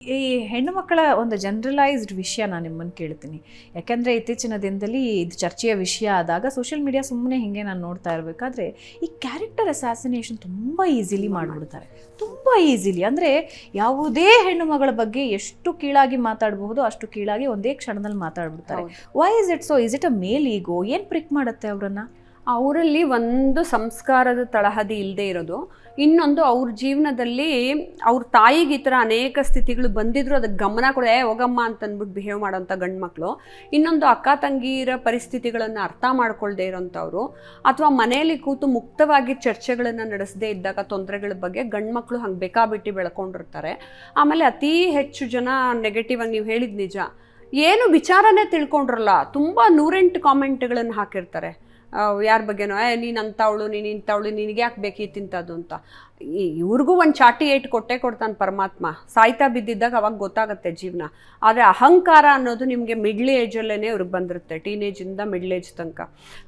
ಈ ಹೆಣ್ಣು ಮಕ್ಕಳ ಒಂದು ಜನರಲೈಸ್ಡ್ ವಿಷಯ ನಾನು ನಿಮ್ಮನ್ನು ಕೇಳ್ತೀನಿ. ಯಾಕೆಂದರೆ ಇತ್ತೀಚಿನ ದಿನದಲ್ಲಿ ಇದು ಚರ್ಚೆಯ ವಿಷಯ ಆದಾಗ ಸೋಷಿಯಲ್ ಮೀಡಿಯಾ ಸುಮ್ಮನೆ ಹೀಗೆ ನಾನು ನೋಡ್ತಾ ಇರಬೇಕಾದ್ರೆ ಈ ಕ್ಯಾರೆಕ್ಟರ್ ಅಸಾಸಿನೇಷನ್ ತುಂಬ ಈಸಿಲಿ ಮಾಡಿಬಿಡ್ತಾರೆ. ತುಂಬ ಈಸಿಲಿ ಅಂದರೆ ಯಾವುದೇ ಹೆಣ್ಣು ಮಗಳ ಬಗ್ಗೆ ಎಷ್ಟು ಕೀಳಾಗಿ ಮಾತಾಡಬಹುದು ಅಷ್ಟು ಕೀಳಾಗಿ ಒಂದೇ ಕ್ಷಣದಲ್ಲಿ ಮಾತಾಡ್ಬಿಡ್ತಾರೆ. Why is it so? Is it a male ego? ಏನು ಪ್ರಿಕ್ ಮಾಡುತ್ತೆ ಅವರನ್ನು? ಅವರಲ್ಲಿ ಒಂದು ಸಂಸ್ಕಾರದ ತಳಹದಿ ಇಲ್ಲದೆ ಇರೋದು, ಇನ್ನೊಂದು ಅವ್ರ ಜೀವನದಲ್ಲಿ ಅವ್ರ ತಾಯಿಗೆ ಈ ಥರ ಅನೇಕ ಸ್ಥಿತಿಗಳು ಬಂದಿದ್ರು ಅದಕ್ಕೆ ಗಮನ ಕೊಡ ಹೋಗಮ್ಮ ಅಂತಂದ್ಬಿಟ್ಟು ಬಿಹೇವ್ ಮಾಡೋಂಥ ಗಂಡು ಮಕ್ಕಳು, ಇನ್ನೊಂದು ಅಕ್ಕ ತಂಗಿರ ಪರಿಸ್ಥಿತಿಗಳನ್ನು ಅರ್ಥ ಮಾಡ್ಕೊಳ್ದೇ ಇರೋಂಥವ್ರು, ಅಥವಾ ಮನೆಯಲ್ಲಿ ಕೂತು ಮುಕ್ತವಾಗಿ ಚರ್ಚೆಗಳನ್ನು ನಡೆಸದೇ ಇದ್ದಾಗ ತೊಂದರೆಗಳ ಬಗ್ಗೆ ಗಂಡು ಮಕ್ಕಳು ಹಂಗೆ ಬೇಕಾಬಿಟ್ಟು ಬೆಳ್ಕೊಂಡಿರ್ತಾರೆ. ಆಮೇಲೆ ಅತಿ ಹೆಚ್ಚು ಜನ ನೆಗೆಟಿವ್ ಆಗಿ ನೀವು ಹೇಳಿದ ನಿಜ, ಏನು ವಿಚಾರನೇ ತಿಳ್ಕೊಂಡ್ರಲ್ಲ, ತುಂಬ 108 ಕಾಮೆಂಟ್ಗಳನ್ನು ಹಾಕಿರ್ತಾರೆ ಯಾರ ಬಗ್ಗೆನೋ, ನೀನು ಅಂಥವಳು, ನೀನು ಇಂಥವಳು, ನಿನಗೆ ಯಾಕೆ ಬೇಕಿತ್ತಿಂಥದ್ದು ಅಂತ. ಇವ್ರಿಗೂ ಒಂದು ಚಾಟಿ ಏಟು ಕೊಡ್ತಾನೆ ಪರಮಾತ್ಮ. ಸಾಯ್ತಾ ಬಿದ್ದಿದ್ದಾಗ ಅವಾಗ ಗೊತ್ತಾಗುತ್ತೆ ಜೀವನ. ಆದರೆ ಅಹಂಕಾರ ಅನ್ನೋದು ನಿಮಗೆ ಮಿಡ್ಲ್ ಏಜಲ್ಲೇ ಇವ್ರಿಗೆ ಬಂದಿರುತ್ತೆ, ಟೀನೇಜಿಂದ ಮಿಡ್ಲ್ ಏಜ್ ತನಕ.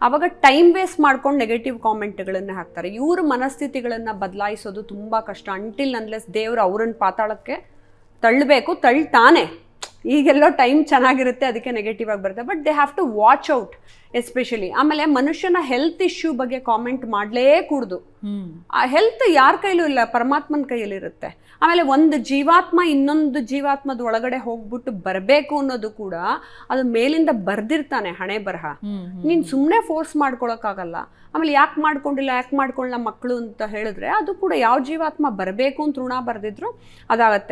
ಆವಾಗ ಟೈಮ್ ವೇಸ್ಟ್ ಮಾಡ್ಕೊಂಡು ನೆಗೆಟಿವ್ ಕಾಮೆಂಟ್ಗಳನ್ನು ಹಾಕ್ತಾರೆ. ಇವ್ರ ಮನಸ್ಥಿತಿಗಳನ್ನು ಬದಲಾಯಿಸೋದು ತುಂಬ ಕಷ್ಟ. ಅಂಟಿಲ್ ಅನ್ಲೆಸ್ ದೇವರು ಅವ್ರನ್ನ ಪಾತಾಳಕ್ಕೆ ತಳ್ಳಬೇಕು, ತಳ್ತಾನೆ. ಈಗೆಲ್ಲೋ ಟೈಮ್ ಚೆನ್ನಾಗಿರುತ್ತೆ ಅದಕ್ಕೆ ನೆಗೆಟಿವ್ ಆಗಿ ಬರುತ್ತೆ, but they have to watch out especially. ಆಮೇಲೆ ಮನುಷ್ಯನ ಹೆಲ್ತ್ ಇಶ್ಯೂ ಬಗ್ಗೆ ಕಾಮೆಂಟ್ ಮಾಡಲೇ ಕೂಡ್ದು. ಆ ಹೆಲ್ತ್ ಯಾರ ಕೈಲೂ ಇಲ್ಲ, ಪರಮಾತ್ಮನ ಕೈಯಲ್ಲಿರುತ್ತೆ. ಆಮೇಲೆ ಒಂದು ಜೀವಾತ್ಮ ಇನ್ನೊಂದು ಜೀವಾತ್ಮದ ಒಳಗಡೆ ಹೋಗ್ಬಿಟ್ಟು ಬರಬೇಕು ಅನ್ನೋದು ಕೂಡ ಅದು ಮೇಲಿಂದ ಬರ್ದಿರ್ತಾನೆ ಹಣೆ ಬರಹ. ನೀನು ಸುಮ್ಮನೆ ಫೋರ್ಸ್ ಮಾಡ್ಕೊಳಕ್ಕಾಗಲ್ಲ. ಆಮೇಲೆ ಯಾಕೆ ಮಾಡ್ಕೊಳ್ಳ ಮಕ್ಕಳು ಅಂತ ಹೇಳಿದ್ರೆ ಅದು ಕೂಡ ಯಾವ ಜೀವಾತ್ಮ ಬರಬೇಕು ಅಂತ ಋಣ ಬರೆದಿದ್ರು ಅದಾಗತ್ತೆ.